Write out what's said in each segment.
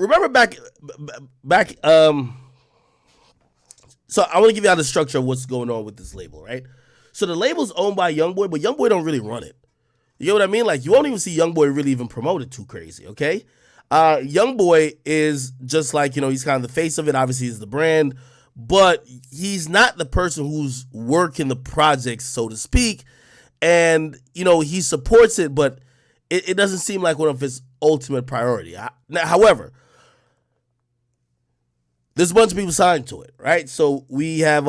remember back. So I want to give you out the structure of what's going on with this label, right? So the label's owned by Youngboy, but Youngboy don't really run it. You know what I mean? Like, you won't even see Youngboy really even promote it too crazy, okay? Youngboy is just like, he's kind of the face of it. Obviously, he's the brand, but he's not the person who's working the project, so to speak. And, he supports it, but it doesn't seem like one of his ultimate priority. However, there's a bunch of people signed to it, right? So we have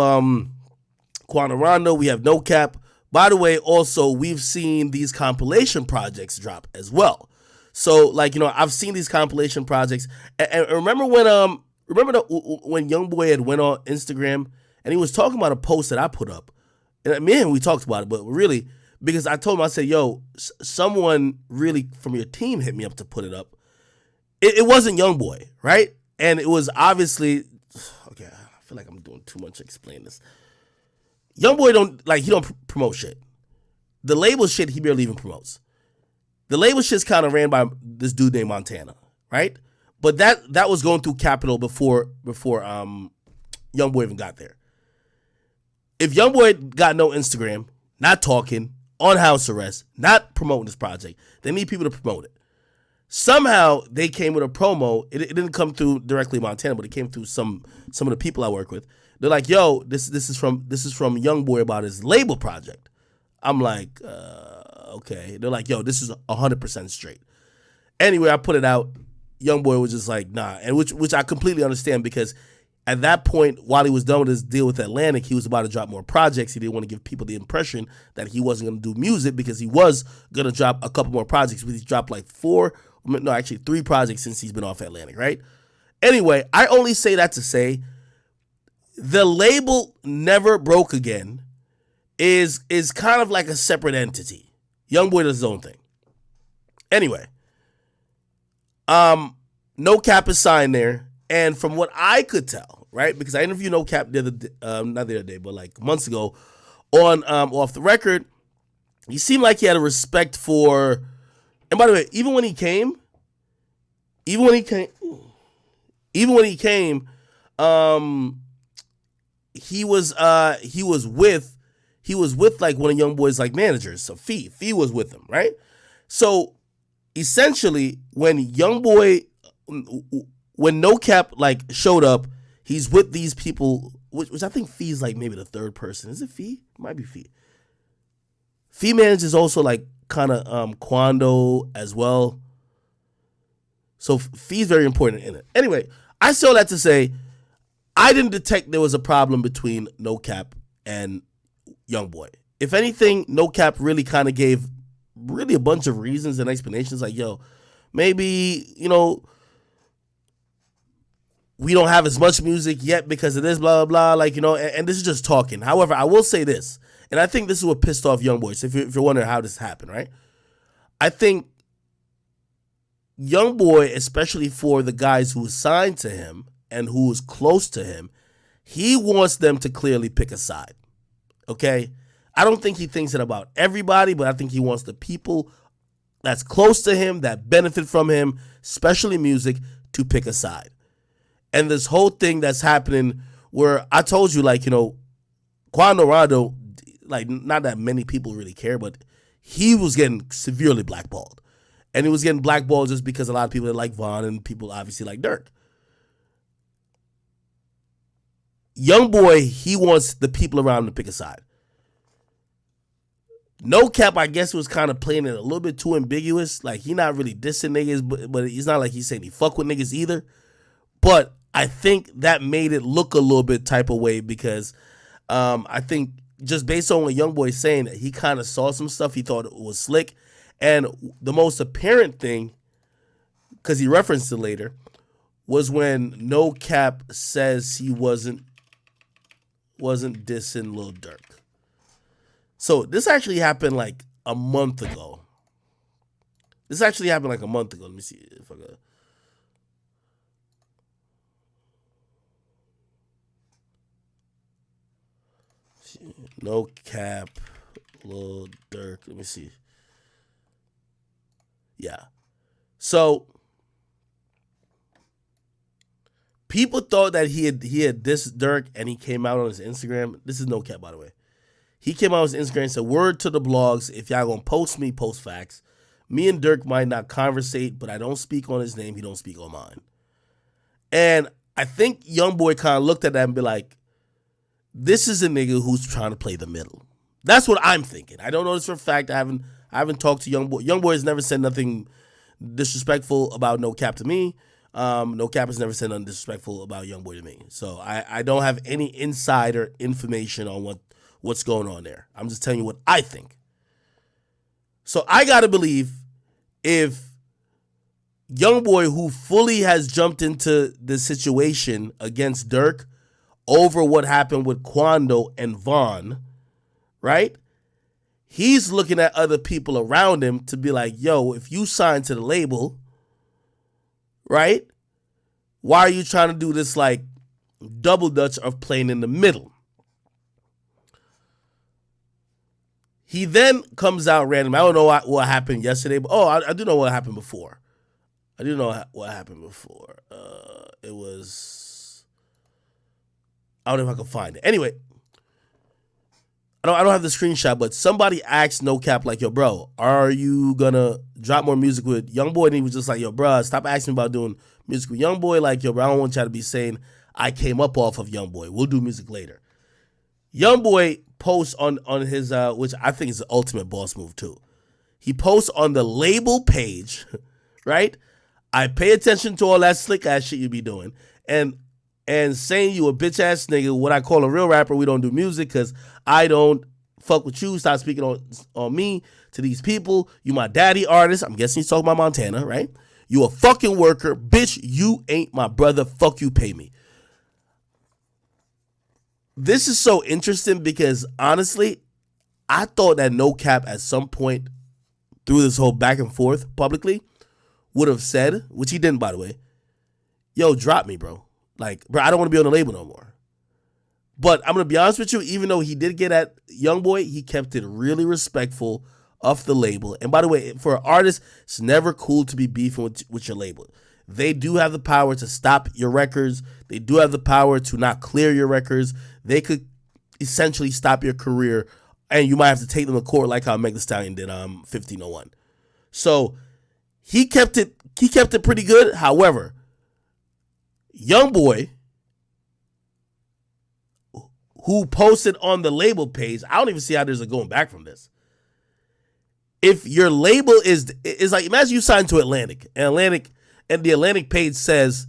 Quando Rondo, we have No Cap. By the way, also, we've seen these compilation projects drop as well. So, like, I've seen these compilation projects. And remember when when Youngboy had went on Instagram and he was talking about a post that I put up. And me and him, we talked about it, but really, because I told him, I said, yo, someone really from your team hit me up to put it up. It wasn't Youngboy, right? And it was obviously, okay, I feel like I'm doing too much to explain this. Youngboy he don't promote shit. The label shit, he barely even promotes. The label shit's kind of ran by this dude named Montana, right? But that was going through Capitol before Youngboy even got there. If Youngboy got no Instagram, not talking, on house arrest, not promoting this project, they need people to promote it. Somehow they came with a promo. It didn't come through directly Montana, but it came through some of the people I work with. They're like, yo, this is from Youngboy about his label project. I'm like, okay. They're like, yo, this is 100% straight. Anyway, I put it out. Youngboy was just like, nah, and which I completely understand, because at that point, while he was done with his deal with Atlantic, he was about to drop more projects. He didn't want to give people the impression that he wasn't going to do music, because he was going to drop a couple more projects. He dropped like 3 projects since he's been off Atlantic, right? Anyway, I only say that to say the label Never Broke Again is kind of like a separate entity. Youngboy does his own thing. Anyway, No Cap is signed there, and from what I could tell, right, because I interviewed No Cap not the other day, but like months ago on Off the Record, he seemed like he had a respect for. And by the way, even when he came, he was with like one of Youngboy's like managers. So Fee was with him, right? So essentially, when No Cap like showed up, he's with these people, which I think Fee's like maybe the third person. Is it Fee? It might be Fee. Fee manages also like kind of Quando as well. So Fee's very important in it. Anyway, I say all that to say, I didn't detect there was a problem between No Cap and Youngboy. If anything, No Cap really kind of gave really a bunch of reasons and explanations, like, yo, maybe, we don't have as much music yet because of this, blah, blah, blah, like, and this is just talking. However, I will say this, and I think this is what pissed off Youngboy. So if you're wondering how this happened, right? I think Youngboy, especially for the guys who signed to him and who is close to him, he wants them to clearly pick a side, okay? I don't think he thinks it about everybody, but I think he wants the people that's close to him, that benefit from him, especially music, to pick a side. And this whole thing that's happening where I told you, like, Quando Rondo, like, not that many people really care, but he was getting severely blackballed. And he was getting blackballed just because a lot of people that like Vaughn and people obviously like Dirk. Youngboy, he wants the people around him to pick a side. No Cap, I guess, was kind of playing it a little bit too ambiguous. Like, he not really dissing niggas, but it's not like he's saying he fuck with niggas either. But I think that made it look a little bit type of way, because I think just based on what Youngboy's saying, he kind of saw some stuff he thought it was slick. And the most apparent thing, because he referenced it later, was when No Cap says he wasn't dissing Lil Durk. So this actually happened like a month ago. Let me see if I got. No Cap, Lil Durk. Let me see. Yeah. So People thought that he had dissed Dirk, and he came out on his Instagram. This is no cap, by the way. He came out on his Instagram and said, "Word to the blogs, if y'all gonna post me, post facts. Me and Dirk might not conversate, but I don't speak on his name. He don't speak on mine." And I think Youngboy kind of looked at that and be like, this is a nigga who's trying to play the middle. That's what I'm thinking. I don't know this for a fact. I haven't talked to Youngboy. Youngboy has never said nothing disrespectful about No Cap to me. No Cap has never said nothing disrespectful about Youngboy to me. So I don't have any insider information on what's going on there. I'm just telling you what I think. So I gotta believe if Youngboy, who fully has jumped into the situation against Dirk over what happened with Quando and Vaughn, right? He's looking at other people around him to be like, yo, if you sign to the label, right? Why are you trying to do this like double dutch of playing in the middle? He then comes out randomly. I don't know what happened yesterday, but I do know what happened before. I do know what happened before. It was, I don't know if I can find it. Anyway, I don't have the screenshot, but somebody asked No Cap like, yo, bro, are you gonna drop more music with Youngboy? And he was just like, yo, bro, stop asking me about doing music with Youngboy. Like, yo, bro, I don't want y'all to be saying I came up off of Youngboy. We'll do music later. Youngboy posts on his, which I think is the ultimate boss move too. He posts on the label page, right? I pay attention to all that slick ass shit you be doing, and saying you a bitch ass nigga. What I call a real rapper. We don't do music because I don't fuck with you. Stop speaking on me to these people. You my daddy artist. I'm guessing he's talking about Montana, right? You a fucking worker, bitch. You ain't my brother. Fuck you. Pay me. This is so interesting because honestly, I thought that No Cap at some point through this whole back and forth publicly would have said, which he didn't, by the way, yo, drop me, bro. Like, bro, I don't want to be on the label no more. But I'm going to be honest with you, even though he did get at Youngboy, he kept it really respectful of the label. And by the way, for an artist, it's never cool to be beefing with your label. They do have the power to stop your records. They do have the power to not clear your records. They could essentially stop your career, and you might have to take them to court like how Meg Thee Stallion did 1501. So he kept it pretty good. However, Youngboy, who posted on the label page, I don't even see how there's a going back from this. If your label is like, imagine you signed to Atlantic, and the Atlantic page says,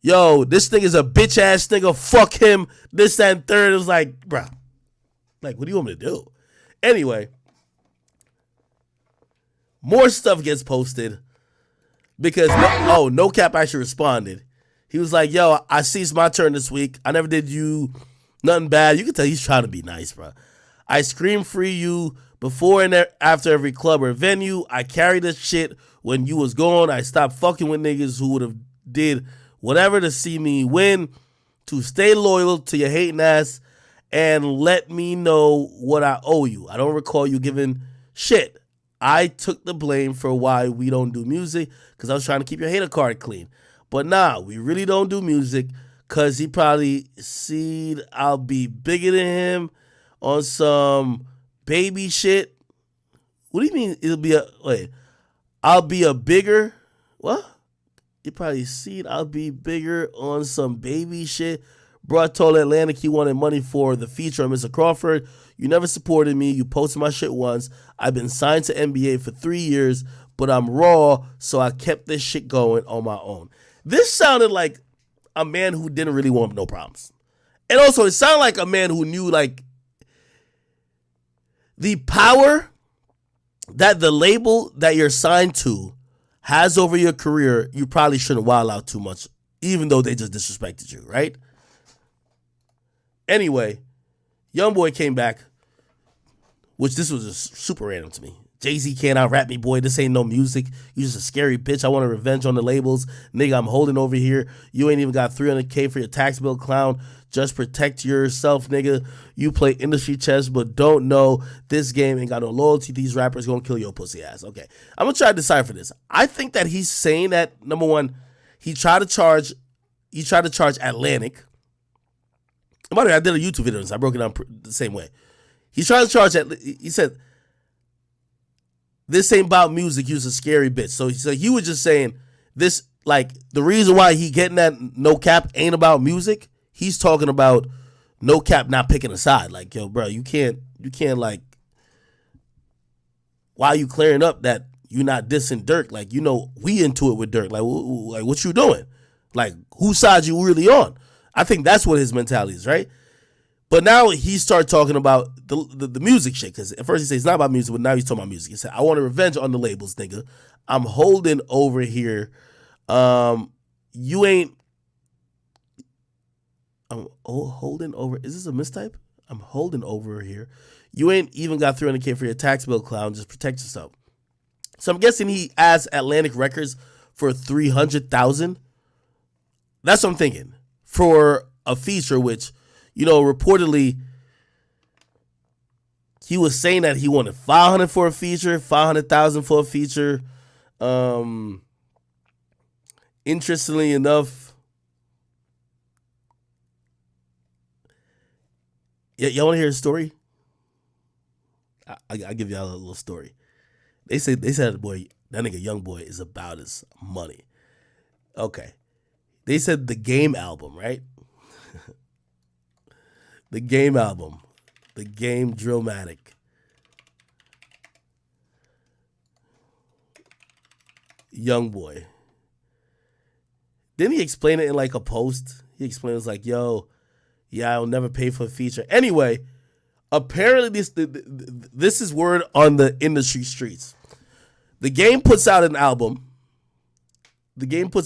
yo, this thing is a bitch ass nigga, fuck him, this, that, and third. It was like, bro, like, what do you want me to do? Anyway, more stuff gets posted because No Cap actually responded. He was like, yo, I see it's my turn this week. I never did you nothing bad. You can tell he's trying to be nice, bro. I scream free you before and after every club or venue. I carry this shit when you was gone. I stopped fucking with niggas who would have did whatever to see me win. To stay loyal to your hating ass and let me know what I owe you. I don't recall you giving shit. I took the blame for why we don't do music because I was trying to keep your hater card clean. But nah, we really don't do music because he probably see I'll be bigger than him on some baby shit. What do you mean I'll be a bigger, what? You probably see I'll be bigger on some baby shit. Bro, I told Atlantic he wanted money for the feature on Mr. Crawford. You never supported me. You posted my shit once. I've been signed to NBA for 3 years, but I'm raw, so I kept this shit going on my own. This sounded like a man who didn't really want no problems. And also, it sounded like a man who knew, like, the power that the label that you're signed to has over your career. You probably shouldn't wild out too much, even though they just disrespected you, right? Anyway, Youngboy came back, which this was just super random to me. Jay-Z can't out-rap me, boy. This ain't no music. You just a scary bitch. I want a revenge on the labels. Nigga, I'm holding over here. You ain't even got $300K for your tax bill, clown. Just protect yourself, nigga. You play industry chess, but don't know this game ain't got no loyalty. These rappers gonna kill your pussy ass. Okay, I'm gonna try to decipher this. I think that he's saying that, number one, he tried to charge he tried to charge Atlantic. By the way, I did a YouTube video on this. I broke it down the same way. He tried to charge he said, this ain't about music, use a scary bitch. So he was just saying this, like, the reason why he getting that no cap ain't about music. He's talking about no cap not picking a side. Like, yo, bro, you can't like, why are you clearing up that you not dissing Dirk? Like, you know, we into it with Dirk. Like what you doing? Like, whose side you really on? I think that's what his mentality is, right? But now he started talking about the music shit. Because at first he said it's not about music, but now he's talking about music. He said, I want a revenge on the labels, nigga. I'm holding over here. You ain't... I'm holding over... Is this a mistype? I'm holding over here. You ain't even got 300K for your tax bill, clown. Just protect yourself. So I'm guessing he asked Atlantic Records for 300,000. That's what I'm thinking. For a feature, which, you know, reportedly he was saying that he wanted 500 for a feature, 500,000 for a feature. Interestingly enough, y'all want to hear a story? I'll give y'all a little story. They said that nigga Youngboy is about his money. Okay. They said the Game album, right? The Game album. The Game Drillmatic. Youngboy. Didn't he explain it in like a post? He explained it was like, yo, yeah, I'll never pay for a feature. Anyway, apparently this is word on the industry streets. The Game puts out an album. The Game puts